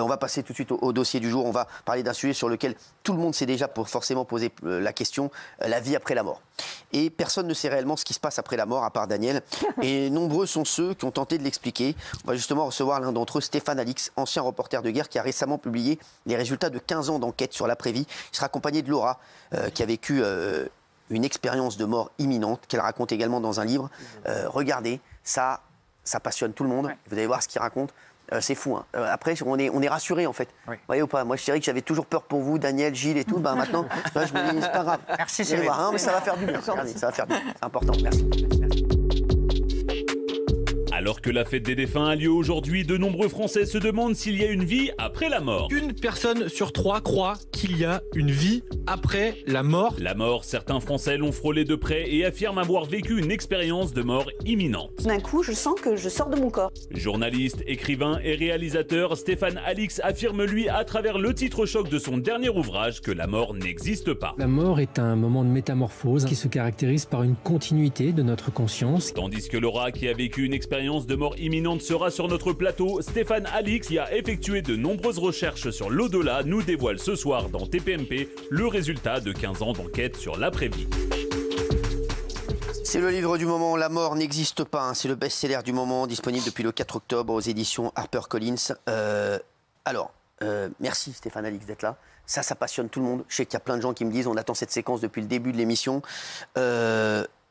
On va passer tout de suite au dossier du jour. On va parler d'un sujet sur lequel tout le monde s'est déjà forcément posé la question, la vie après la mort. Et personne ne sait réellement ce qui se passe après la mort, à part Daniel. Et nombreux sont ceux qui ont tenté de l'expliquer. On va justement recevoir l'un d'entre eux, Stéphane Alix, ancien reporter de guerre, qui a récemment publié les résultats de 15 ans d'enquête sur l'après-vie. Il sera accompagné de Laura, qui a vécu une expérience de mort imminente, qu'elle raconte également dans un livre. Regardez, ça passionne tout le monde. Ouais. Vous allez voir ce qu'il raconte. C'est fou. Hein. Après, on est rassurés, en fait. Oui. Vous voyez ou pas? Moi, je dirais que j'avais toujours peur pour vous, Daniel, Gilles et tout. Ben, maintenant, là, je me dis, c'est pas grave. Merci, Cyril. Mais ça va faire du bien. Regardez, ça va faire du bien. C'est important. Merci. Alors que la fête des défunts a lieu aujourd'hui, de nombreux Français se demandent s'il y a une vie après la mort. Une personne sur 3 croit qu'il y a une vie après la mort. La mort, certains Français l'ont frôlée de près et affirment avoir vécu une expérience de mort imminente. D'un coup, je sens que je sors de mon corps. Journaliste, écrivain et réalisateur, Stéphane Alix affirme lui à travers le titre choc de son dernier ouvrage que la mort n'existe pas. La mort est un moment de métamorphose qui se caractérise par une continuité de notre conscience. Tandis que Laura, qui a vécu une expérience de mort imminente, sera sur notre plateau, Stéphane Alix, qui a effectué de nombreuses recherches sur l'au-delà, nous dévoile ce soir dans TPMP le résultat de 15 ans d'enquête sur l'après-vie. C'est le livre du moment, La mort n'existe pas. Hein. C'est le best-seller du moment, disponible depuis le 4 octobre aux éditions HarperCollins. Merci Stéphane Alix d'être là. Ça passionne tout le monde. Je sais qu'il y a plein de gens qui me disent on attend cette séquence depuis le début de l'émission.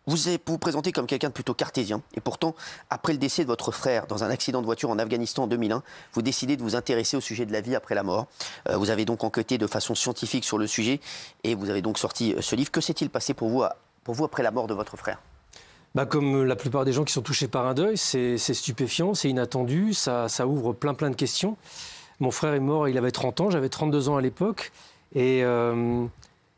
Vous vous présentez comme quelqu'un de plutôt cartésien. Et pourtant, après le décès de votre frère dans un accident de voiture en Afghanistan en 2001, vous décidez de vous intéresser au sujet de la vie après la mort. Vous avez donc enquêté de façon scientifique sur le sujet et vous avez donc sorti ce livre. Que s'est-il passé pour vous après la mort de votre frère ? Comme la plupart des gens qui sont touchés par un deuil, c'est stupéfiant, c'est inattendu, ça ouvre plein de questions. Mon frère est mort, il avait 30 ans, j'avais 32 ans à l'époque.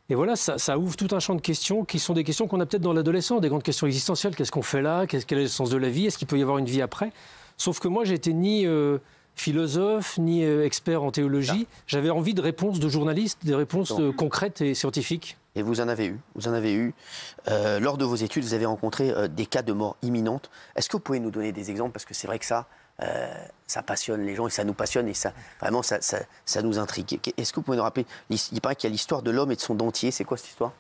Et voilà, ça ouvre tout un champ de questions qui sont des questions qu'on a peut-être dans l'adolescence, des grandes questions existentielles. Qu'est-ce qu'on fait là? Quel est le sens de la vie? Est-ce qu'il peut y avoir une vie après? Sauf que moi, j'étais ni philosophe, ni expert en théologie. J'avais envie de réponses de journalistes, des réponses concrètes et scientifiques. Et vous en avez eu. Lors de vos études, vous avez rencontré des cas de mort imminente. Est-ce que vous pouvez nous donner des exemples? Parce que c'est vrai que ça passionne les gens et ça nous passionne et ça nous intrigue. Est-ce que vous pouvez nous rappeler? Il paraît qu'il y a l'histoire de l'homme et de son dentier. C'est quoi cette histoire?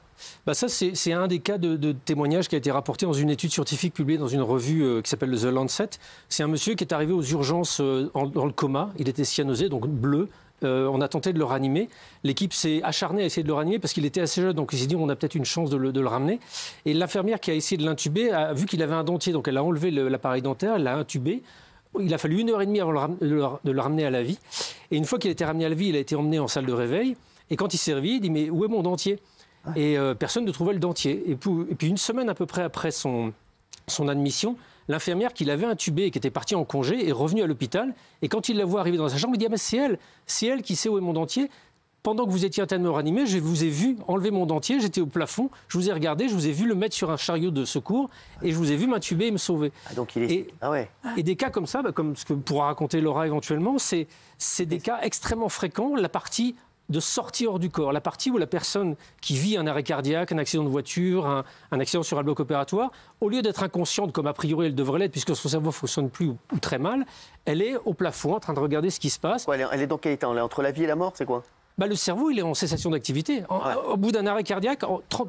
Ça, c'est un des cas de témoignage qui a été rapporté dans une étude scientifique publiée dans une revue qui s'appelle The Lancet. C'est un monsieur qui est arrivé aux urgences dans le coma. Il était cyanosé, donc bleu. On a tenté de le ranimer. L'équipe s'est acharnée à essayer de le ranimer parce qu'il était assez jeune, donc il s'est dit on a peut-être une chance de le ramener. Et l'infirmière qui a essayé de l'intuber a vu qu'il avait un dentier, donc elle a enlevé l'appareil dentaire, elle l'a intubé. Il a fallu 1h30 avant de le ramener à la vie. Et une fois qu'il a été ramené à la vie, il a été emmené en salle de réveil. Et quand il s'est réveillé, il dit mais où est mon dentier? Et personne ne trouvait le dentier. Et puis une semaine à peu près après son admission, l'infirmière qui l'avait intubé et qui était partie en congé est revenue à l'hôpital. Et quand il la voit arriver dans sa chambre, il dit c'est elle qui sait où est mon dentier. Pendant que vous étiez en train de me ranimer, je vous ai vu enlever mon dentier, j'étais au plafond, je vous ai regardé, je vous ai vu le mettre sur un chariot de secours et je vous ai vu m'intuber et me sauver. Donc et des cas comme ça, comme ce que pourra raconter Laura éventuellement, c'est des cas extrêmement fréquents. La partie de sortie hors du corps, la partie où la personne qui vit un arrêt cardiaque, un accident de voiture, un accident sur un bloc opératoire, au lieu d'être inconsciente comme a priori elle devrait l'être puisque son cerveau ne fonctionne plus ou très mal, elle est au plafond en train de regarder ce qui se passe. Elle est dans quel état? Elle est entre la vie et la mort, c'est quoi? Le cerveau, il est en cessation d'activité. Au bout d'un arrêt cardiaque,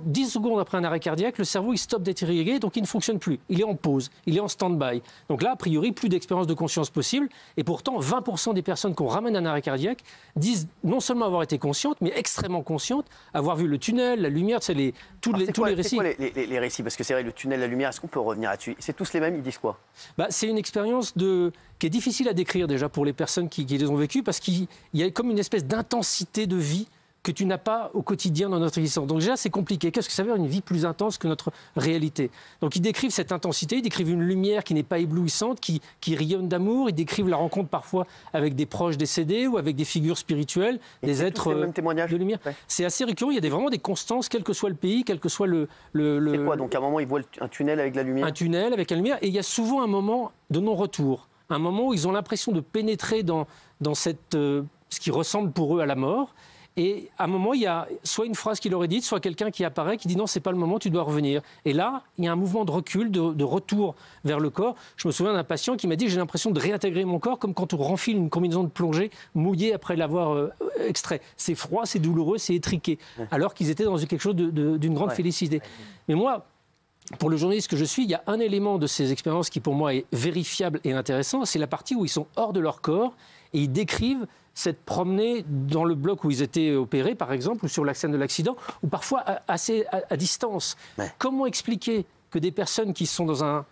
10 secondes après un arrêt cardiaque, le cerveau, il stoppe d'être irrigué, donc il ne fonctionne plus. Il est en pause, il est en stand-by. Donc là, a priori, plus d'expérience de conscience possible. Et pourtant, 20% des personnes qu'on ramène à un arrêt cardiaque disent non seulement avoir été conscientes, mais extrêmement conscientes, avoir vu le tunnel, la lumière, tous les récits. C'est quoi les récits? Parce que c'est vrai, le tunnel, la lumière, est-ce qu'on peut revenir là-dessus? C'est tous les mêmes, ils disent quoi? C'est une expérience qui est difficile à décrire déjà pour les personnes qui les ont vécues, parce qu'il y a comme une espèce d'intensité de vie que tu n'as pas au quotidien dans notre existence. Donc déjà, c'est compliqué. Qu'est-ce que ça veut dire une vie plus intense que notre réalité? Donc ils décrivent cette intensité, ils décrivent une lumière qui n'est pas éblouissante, qui rayonne d'amour, ils décrivent la rencontre parfois avec des proches décédés ou avec des figures spirituelles, des êtres de lumière. Ouais. C'est assez récurrent, il y a vraiment des constances, quel que soit le pays, quel que soit le... C'est quoi? Donc à un moment, ils voient un tunnel avec la lumière? Un tunnel avec la lumière, et il y a souvent un moment de non-retour, un moment où ils ont l'impression de pénétrer dans ce qui ressemble pour eux à la mort. Et à un moment, il y a soit une phrase qu'il aurait dite, soit quelqu'un qui apparaît, qui dit non, c'est pas le moment, tu dois revenir. Et là, il y a un mouvement de recul, de retour vers le corps. Je me souviens d'un patient qui m'a dit j'ai l'impression de réintégrer mon corps comme quand on renfile une combinaison de plongée mouillée après l'avoir extrait. C'est froid, c'est douloureux, c'est étriqué. Alors qu'ils étaient dans quelque chose d'une grande félicité. Mais moi, pour le journaliste que je suis, il y a un élément de ces expériences qui pour moi est vérifiable et intéressant, c'est la partie où ils sont hors de leur corps et ils décrivent cette promenée dans le bloc où ils étaient opérés, par exemple, ou sur la scène de l'accident, ou parfois assez à distance. Ouais. Comment expliquer que des personnes qui sont dans un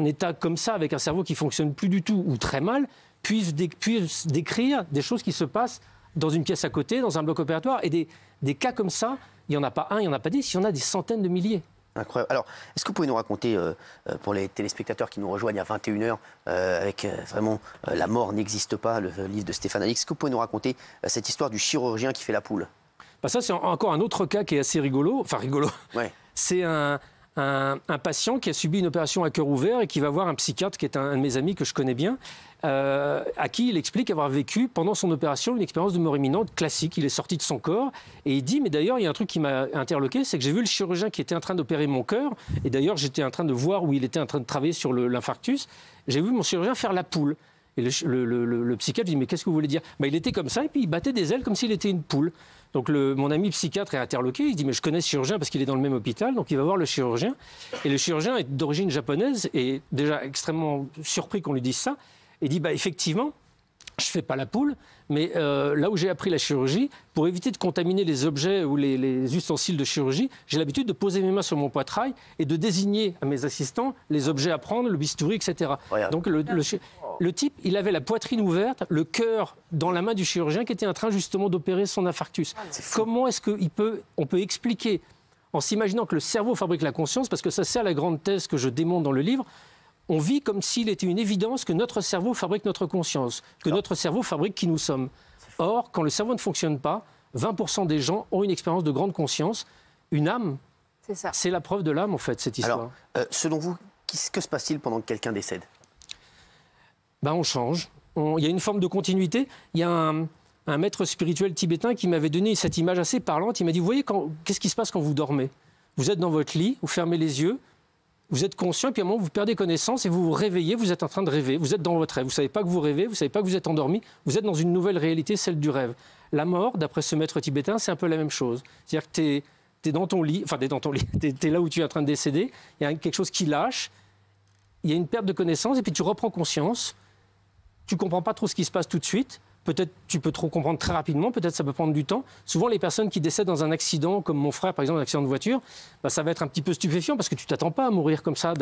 état comme ça, avec un cerveau qui ne fonctionne plus du tout ou très mal, puissent décrire des choses qui se passent dans une pièce à côté, dans un bloc opératoire, et des cas comme ça, il n'y en a pas un, il n'y en a pas 10, il y en a des centaines de milliers. Incroyable. Alors, est-ce que vous pouvez nous raconter, pour les téléspectateurs qui nous rejoignent à 21h, avec vraiment La mort n'existe pas, le livre de Stéphane Alix, est-ce que vous pouvez nous raconter cette histoire du chirurgien qui fait la poule? Bah ça, c'est encore un autre cas qui est assez rigolo. Enfin, rigolo. Ouais. C'est un patient qui a subi une opération à cœur ouvert et qui va voir un psychiatre qui est un de mes amis que je connais bien, à qui il explique avoir vécu pendant son opération une expérience de mort imminente classique. Il est sorti de son corps et il dit, mais d'ailleurs, il y a un truc qui m'a interloqué, c'est que j'ai vu le chirurgien qui était en train d'opérer mon cœur, et d'ailleurs, j'étais en train de voir où il était en train de travailler sur l'infarctus, j'ai vu mon chirurgien faire la poule. Et le psychiatre dit, mais qu'est-ce que vous voulez dire? Il était comme ça, et puis il battait des ailes comme s'il était une poule. Donc mon ami psychiatre est interloqué, il dit, mais je connais ce chirurgien parce qu'il est dans le même hôpital, donc il va voir le chirurgien. Et le chirurgien est d'origine japonaise et déjà extrêmement surpris qu'on lui dise ça. Et dit, effectivement, je ne fais pas la poule, mais là où j'ai appris la chirurgie, pour éviter de contaminer les objets ou les ustensiles de chirurgie, j'ai l'habitude de poser mes mains sur mon poitrail et de désigner à mes assistants les objets à prendre, le bistouri, etc. Regarde. Donc le type, il avait la poitrine ouverte, le cœur dans la main du chirurgien qui était en train justement d'opérer son infarctus. Comment est-ce qu'on peut expliquer, en s'imaginant que le cerveau fabrique la conscience, parce que ça c'est la grande thèse que je démontre dans le livre, on vit comme s'il était une évidence que notre cerveau fabrique notre conscience, que notre cerveau fabrique qui nous sommes. Or, quand le cerveau ne fonctionne pas, 20% des gens ont une expérience de grande conscience. Une âme, c'est la preuve de l'âme, en fait, cette histoire. Alors, selon vous, que se passe-t-il pendant que quelqu'un décède? On change. Il y a une forme de continuité. Il y a un maître spirituel tibétain qui m'avait donné cette image assez parlante. Il m'a dit, vous voyez, qu'est-ce qui se passe quand vous dormez? Vous êtes dans votre lit, vous fermez les yeux, vous êtes conscient, puis à un moment, vous perdez connaissance et vous vous réveillez, vous êtes en train de rêver, vous êtes dans votre rêve. Vous ne savez pas que vous rêvez, vous ne savez pas que vous êtes endormi, vous êtes dans une nouvelle réalité, celle du rêve. La mort, d'après ce maître tibétain, c'est un peu la même chose. C'est-à-dire que tu es dans ton lit, tu es là où tu es en train de décéder, il y a quelque chose qui lâche, il y a une perte de connaissance, et puis tu reprends conscience, tu ne comprends pas trop ce qui se passe tout de suite. Peut-être tu peux trop comprendre très rapidement, peut-être ça peut prendre du temps. Souvent, les personnes qui décèdent dans un accident, comme mon frère, par exemple, un accident de voiture, ça va être un petit peu stupéfiant parce que tu ne t'attends pas à mourir comme ça.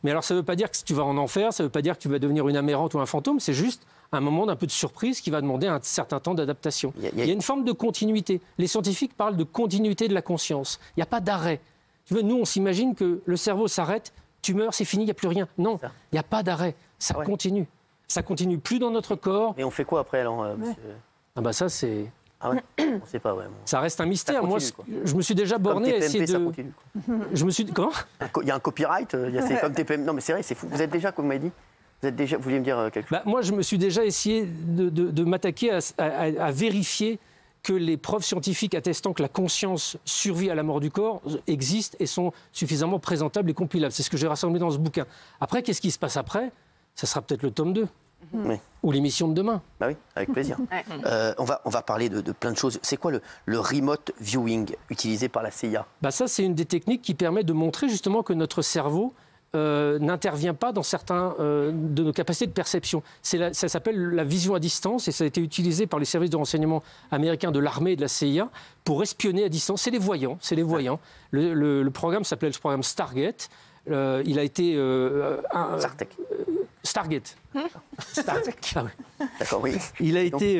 Mais alors, ça ne veut pas dire que tu vas en enfer, ça ne veut pas dire que tu vas devenir une âme errante ou un fantôme, c'est juste un moment d'un peu de surprise qui va demander un certain temps d'adaptation. Il y a une forme de continuité. Les scientifiques parlent de continuité de la conscience. Il n'y a pas d'arrêt. Nous, on s'imagine que le cerveau s'arrête, tu meurs, c'est fini, il n'y a plus rien. Non, il n'y a pas d'arrêt. Ça continue. Ça continue plus dans notre corps. Mais on fait quoi après, alors, monsieur... ça, c'est... Ah ouais, on ne sait pas, ouais. Ça reste un mystère. Continue, moi, je me suis déjà borné à essayer de... Ça continue, quoi. Je me suis... Comment? Il y a un copyright, c'est comme TPM. Non, mais c'est vrai, c'est fou. Vous êtes déjà, comme vous m'avez dit, vous vouliez me dire quelque chose? Moi, je me suis déjà essayé de m'attaquer à vérifier que les preuves scientifiques attestant que la conscience survit à la mort du corps existent et sont suffisamment présentables et compilables. C'est ce que j'ai rassemblé dans ce bouquin. Après, qu'est-ce qui se passe après? Ça sera peut-être le tome 2. Oui. Ou l'émission de demain. Oui, avec plaisir. On va parler de plein de choses. C'est quoi le remote viewing utilisé par la CIA? Ça, c'est une des techniques qui permet de montrer justement que notre cerveau n'intervient pas dans certains de nos capacités de perception. Ça s'appelle la vision à distance et ça a été utilisé par les services de renseignement américains de l'armée et de la CIA pour espionner à distance. C'est les voyants. Le programme s'appelait le programme Stargate. Il a été... Stargate. Stargate. Ah oui. D'accord, oui. Il a été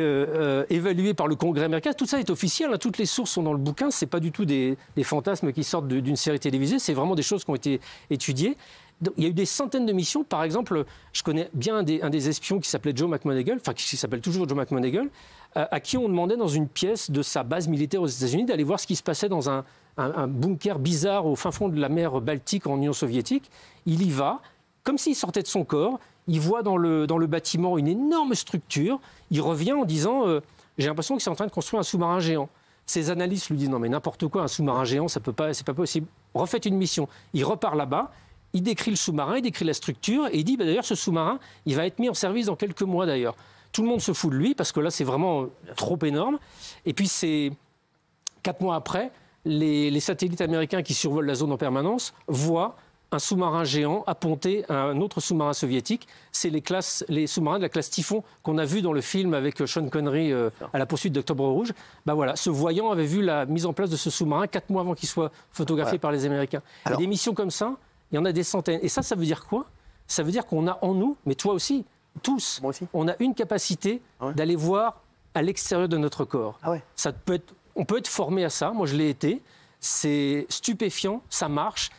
évalué par le Congrès américain. Tout ça est officiel. Toutes les sources sont dans le bouquin. Ce n'est pas du tout des fantasmes qui sortent d'une série télévisée. C'est vraiment des choses qui ont été étudiées. Donc, il y a eu des centaines de missions. Par exemple, je connais bien un des espions qui s'appelait Joe McMoneagle, qui s'appelle toujours Joe McMoneagle, à qui on demandait dans une pièce de sa base militaire aux États-Unis d'aller voir ce qui se passait dans un bunker bizarre au fin fond de la mer Baltique en Union soviétique. Il y va, comme s'il sortait de son corps. Il voit dans le bâtiment une énorme structure. Il revient en disant j'ai l'impression que c'est en train de construire un sous-marin géant. Ses analystes lui disent non mais n'importe quoi, un sous-marin géant, c'est pas possible. Refaites une mission. Il repart là-bas, il décrit le sous-marin, il décrit la structure et il dit d'ailleurs ce sous-marin, il va être mis en service dans quelques mois d'ailleurs. Tout le monde se fout de lui parce que là c'est vraiment trop énorme. Et puis c'est 4 mois après, les satellites américains qui survolent la zone en permanence voient un sous-marin géant apponter un autre sous-marin soviétique. C'est les sous-marins de la classe Typhon qu'on a vu dans le film avec Sean Connery à la poursuite d'Octobre Rouge. Ben voilà, ce voyant avait vu la mise en place de ce sous-marin 4 mois avant qu'il soit photographié par les Américains. Alors, et des missions comme ça, il y en a des centaines. Et ça veut dire quoi? Ça veut dire qu'on a en nous, mais toi aussi, tous, moi aussi, on a une capacité d'aller voir à l'extérieur de notre corps. Ça peut être, on peut être formé à ça. Moi, je l'ai été. C'est stupéfiant, ça marche.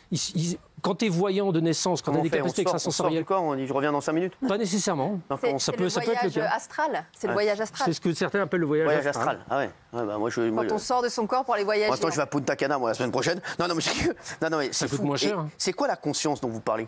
Quand tu es voyant de naissance, quand tu as des capacités extrasensorielles... On dit je reviens dans 5 minutes? Pas nécessairement. Ça peut être le cas. Astral. C'est le voyage astral. C'est ce que certains appellent le voyage astral. Ah ouais. Bah, Quand on sort de son corps pour aller voyager. Moi, je vais à Punta Cana la semaine prochaine. Non, mais ça coûte moins cher. C'est quoi la conscience dont vous parlez?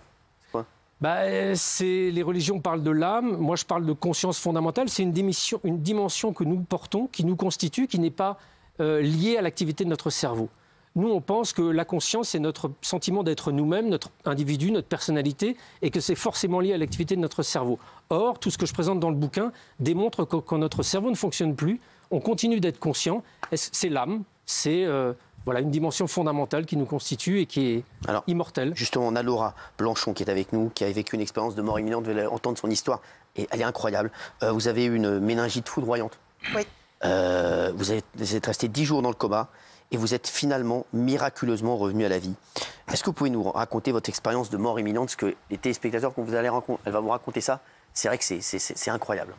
Les religions parlent de l'âme. Moi, je parle de conscience fondamentale. C'est une dimension que nous portons, qui nous constitue, qui n'est pas liée à l'activité de notre cerveau. Nous, on pense que la conscience, c'est notre sentiment d'être nous-mêmes, notre individu, notre personnalité, et que c'est forcément lié à l'activité de notre cerveau. Or, tout ce que je présente dans le bouquin démontre que quand notre cerveau ne fonctionne plus, on continue d'être conscient. C'est l'âme, c'est une dimension fondamentale qui nous constitue et qui est immortelle. Justement, on a Laura Blanchon qui est avec nous, qui a vécu une expérience de mort imminente. Vous allez entendre son histoire, et elle est incroyable. Vous avez eu une méningite foudroyante. Oui. Vous êtes resté 10 jours dans le coma. Et vous êtes finalement miraculeusement revenu à la vie. Est-ce que vous pouvez nous raconter votre expérience de mort imminente? Parce que les téléspectateurs, quand vous allez elle va vous raconter ça, c'est vrai que c'est incroyable.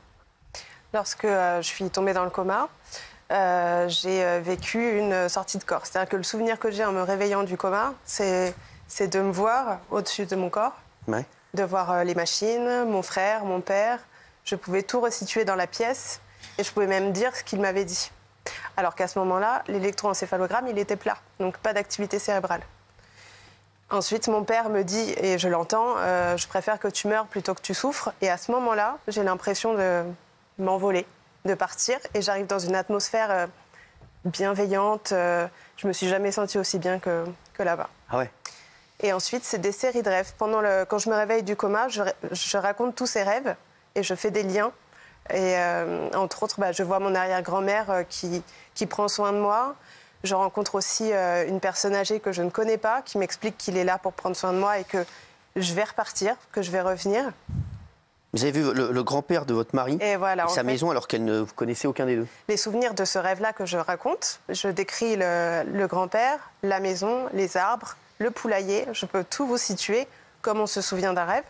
Lorsque je suis tombée dans le coma, j'ai vécu une sortie de corps. C'est-à-dire que le souvenir que j'ai en me réveillant du coma, c'est de me voir au-dessus de mon corps, de voir les machines, mon frère, mon père. Je pouvais tout resituer dans la pièce et je pouvais même dire ce qu'il m'avait dit. Alors qu'à ce moment-là, l'électroencéphalogramme, il était plat, donc pas d'activité cérébrale. Ensuite, mon père me dit, et je l'entends, je préfère que tu meurs plutôt que tu souffres. Et à ce moment-là, j'ai l'impression de m'envoler, de partir. Et j'arrive dans une atmosphère bienveillante. Je me suis jamais sentie aussi bien que là-bas. Ah ouais. Et ensuite, c'est des séries de rêves. Quand je me réveille du coma, je raconte tous ces rêves et je fais des liens. Et entre autres, je vois mon arrière-grand-mère qui prend soin de moi. Je rencontre aussi une personne âgée que je ne connais pas, qui m'explique qu'il est là pour prendre soin de moi et que je vais repartir, que je vais revenir. Vous avez vu le grand-père de votre mari et sa maison alors qu'elle ne vous connaissait aucun des deux? Les souvenirs de ce rêve-là que je raconte, je décris le grand-père, la maison, les arbres, le poulailler. Je peux tout vous situer comme on se souvient d'un rêve.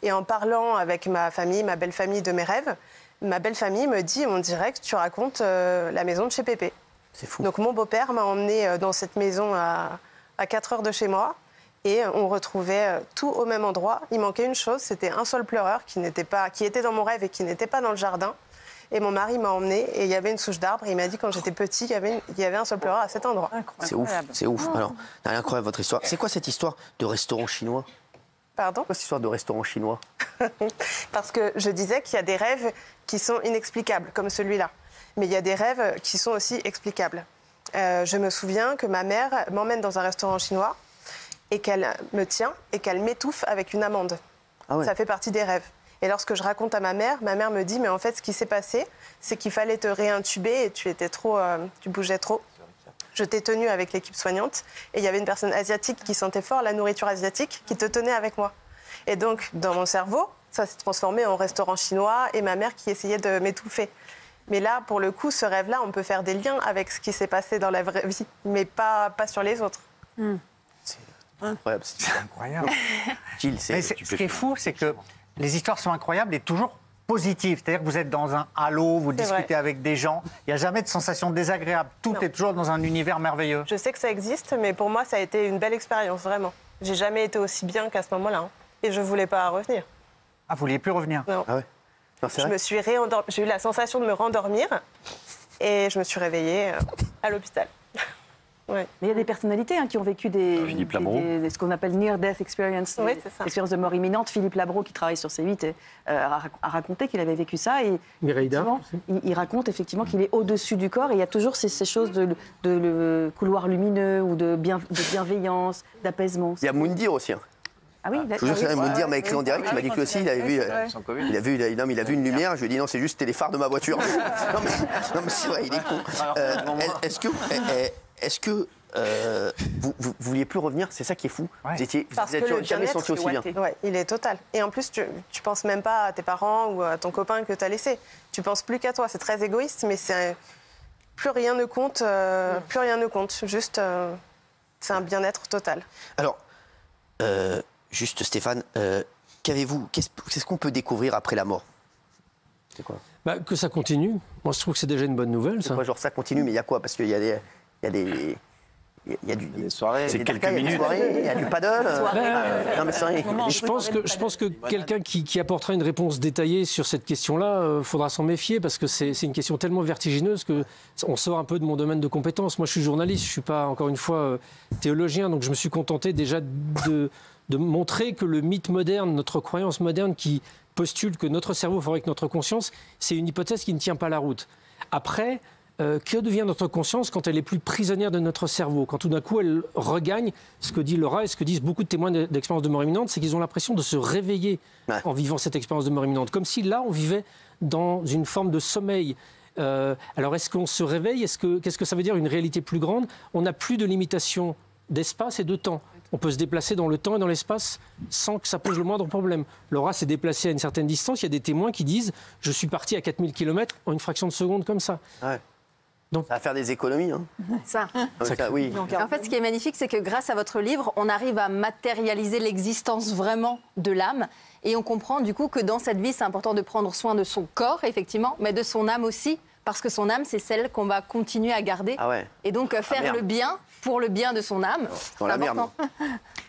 Et en parlant avec ma famille, ma belle famille de mes rêves, ma belle famille me dit, on dirait que tu racontes la maison de chez Pépé. C'est fou. Donc mon beau-père m'a emmenée dans cette maison à 4 heures de chez moi et on retrouvait tout au même endroit. Il manquait une chose, c'était un seul pleureur qui était dans mon rêve et qui n'était pas dans le jardin. Et mon mari m'a emmenée et il y avait une souche d'arbre et il m'a dit quand j'étais petit, il y avait un seul pleureur à cet endroit. C'est ouf, c'est ouf. Alors, incroyable votre histoire. C'est quoi cette histoire de restaurant chinois? Pardon? Pourquoi cette histoire de restaurant chinois? Parce que je disais qu'il y a des rêves qui sont inexplicables, comme celui-là. Mais il y a des rêves qui sont aussi explicables. Je me souviens que ma mère m'emmène dans un restaurant chinois et qu'elle me tient et qu'elle m'étouffe avec une amande. Ah ouais. Ça fait partie des rêves. Et lorsque je raconte à ma mère me dit, mais en fait, ce qui s'est passé, c'est qu'il fallait te réintuber et tu bougeais trop. Je t'ai tenue avec l'équipe soignante et il y avait une personne asiatique qui sentait fort la nourriture asiatique qui te tenait avec moi. Et donc, dans mon cerveau, ça s'est transformé en restaurant chinois et ma mère qui essayait de m'étouffer. Mais là, pour le coup, ce rêve-là, on peut faire des liens avec ce qui s'est passé dans la vraie vie, mais pas sur les autres. C'est incroyable. C'est incroyable. Gilles, ce qui est fou, c'est que les histoires sont incroyables et toujours positives. C'est-à-dire que vous êtes dans un halo, vous discutez avec des gens. Il n'y a jamais de sensation désagréable. Tout est toujours dans un univers merveilleux. Je sais que ça existe, mais pour moi, ça a été une belle expérience, vraiment. J'ai jamais été aussi bien qu'à ce moment-là. Hein. Et je ne voulais pas revenir. Ah, vous ne vouliez plus revenir? Non. Ah ouais. Non, je me suis j'ai eu la sensation de me rendormir et je me suis réveillée à l'hôpital. Ouais. Mais il y a des personnalités qui ont vécu ce qu'on appelle near-death experience, expérience de mort imminente. Philippe Labro, qui travaille sur C8, a raconté qu'il avait vécu ça. Et il raconte effectivement qu'il est au-dessus du corps. Et il y a toujours ces choses de couloir lumineux ou de bienveillance, d'apaisement. Il y a Moundir aussi. Ah oui, Moundir m'a écrit en direct, il m'a dit que lui aussi, il a vu une lumière. Je lui ai dit non, c'est juste c'était les phares de ma voiture. non mais c'est vrai, il est con. Est-ce que vous vouliez plus revenir? C'est ça qui est fou. Vous n'êtes jamais senti aussi bien. Ouais, il est total. Et en plus, tu penses même pas à tes parents ou à ton copain que tu as laissé. Tu penses plus qu'à toi. C'est très égoïste, mais plus rien ne compte. Plus rien ne compte. Juste, c'est un bien-être total. Alors, juste Stéphane, qu'est-ce qu'on peut découvrir après la mort? C'est quoi? Que ça continue. Moi, je trouve que c'est déjà une bonne nouvelle. C'est quoi, genre ça continue, mais il y a quoi? Parce qu'il y a des soirées, c'est quelques minutes. Il y a du paddle. Non, mais c'est vrai. Je pense que quelqu'un qui apportera une réponse détaillée sur cette question-là, faudra s'en méfier parce que c'est une question tellement vertigineuse que on sort un peu de mon domaine de compétences. Moi, je suis journaliste, je suis pas encore une fois théologien, donc je me suis contenté déjà de montrer que le mythe moderne, notre croyance moderne qui postule que notre cerveau fabrique notre conscience, c'est une hypothèse qui ne tient pas la route. Après, que devient notre conscience quand elle est plus prisonnière de notre cerveau? Quand tout d'un coup elle regagne, ce que dit Laura et ce que disent beaucoup de témoins d'expérience de mort imminente, c'est qu'ils ont l'impression de se réveiller en vivant cette expérience de mort imminente. Comme si là on vivait dans une forme de sommeil. Alors est-ce qu'on se réveille? Qu'est-ce que ça veut dire une réalité plus grande? On n'a plus de limitation d'espace et de temps. On peut se déplacer dans le temps et dans l'espace sans que ça pose le moindre problème. Laura s'est déplacée à une certaine distance. Il y a des témoins qui disent « je suis parti à 4000 km en une fraction de seconde comme ça ouais. ». Donc, ça va faire des économies. Ça. Oui. Donc, en fait, ce qui est magnifique, c'est que grâce à votre livre, on arrive à matérialiser l'existence vraiment de l'âme. Et on comprend du coup que dans cette vie, c'est important de prendre soin de son corps, effectivement, mais de son âme aussi. Parce que son âme, c'est celle qu'on va continuer à garder. Ah ouais. Et donc, faire le bien pour le bien de son âme, c'est important.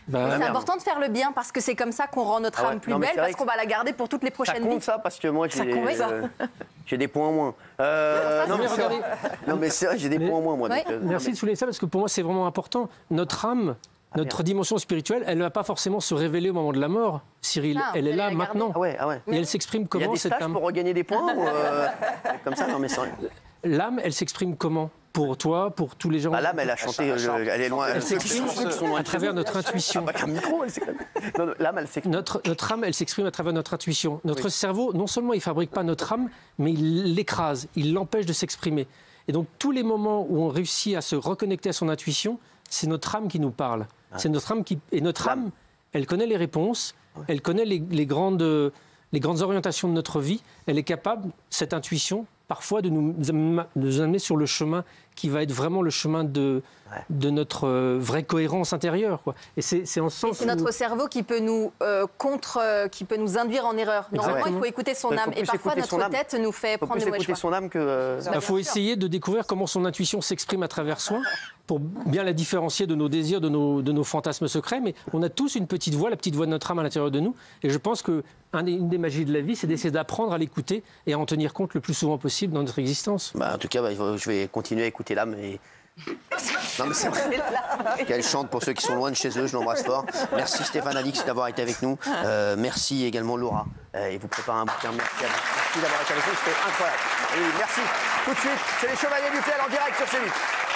C'est important de faire le bien parce que c'est comme ça qu'on rend notre âme plus belle, parce qu'on va la garder pour toutes les prochaines vies. Ça compte ça, parce que moi, j'ai des points en moins. Non, mais c'est vrai, j'ai des points en moins, moi. Oui. Donc, merci de souligner ça, parce que pour moi, c'est vraiment important. Notre âme, notre dimension spirituelle, elle ne va pas forcément se révéler au moment de la mort, Cyril. Elle est là maintenant. Ah ouais. Et elle s'exprime comment, cette âme? Il y a des stages pour regagner des points ou comme ça? Non, mais c'est vrai. L'âme, elle s'exprime comment? Pour toi, pour tous les gens? L'âme, elle a chanté, elle est loin. Elle s'exprime à travers notre intuition. Avec un micro, elle s'exprime. L'âme, elle s'exprime. Notre âme, elle s'exprime à travers notre intuition. Notre cerveau, non seulement il ne fabrique pas notre âme, mais il l'écrase, il l'empêche de s'exprimer. Et donc, tous les moments où on réussit à se reconnecter à son intuition, c'est notre âme qui nous parle. C'est notre âme qui... Et notre âme, elle connaît les réponses, elle connaît les grandes orientations de notre vie. Elle est capable, cette intuition, parfois de nous amener sur le chemin qui va être vraiment le chemin de notre vraie cohérence intérieure, quoi. Et c'est en ce sens. C'est notre cerveau qui peut nous qui peut nous induire en erreur. Normalement, il faut écouter son âme. Et parfois, notre tête nous fait prendre le mauvais choix. Son âme que. Il faut essayer de découvrir comment son intuition s'exprime à travers soi, pour bien la différencier de nos désirs, de nos fantasmes secrets. Mais on a tous une petite voix, la petite voix de notre âme à l'intérieur de nous. Et je pense que une des magies de la vie, c'est d'essayer d'apprendre à l'écouter et à en tenir compte le plus souvent possible dans notre existence. En tout cas, je vais continuer à écouter l'âme et. Non mais c'est vrai qu'elle chante pour ceux qui sont loin de chez eux, je l'embrasse fort. Merci Stéphane Alix d'avoir été avec nous. Merci également Laura. Et vous préparez un bouquin. Merci à vous. Merci d'avoir été avec nous, c'était incroyable. Et merci. Tout de suite, c'est les Chevaliers du Tel en direct sur C8.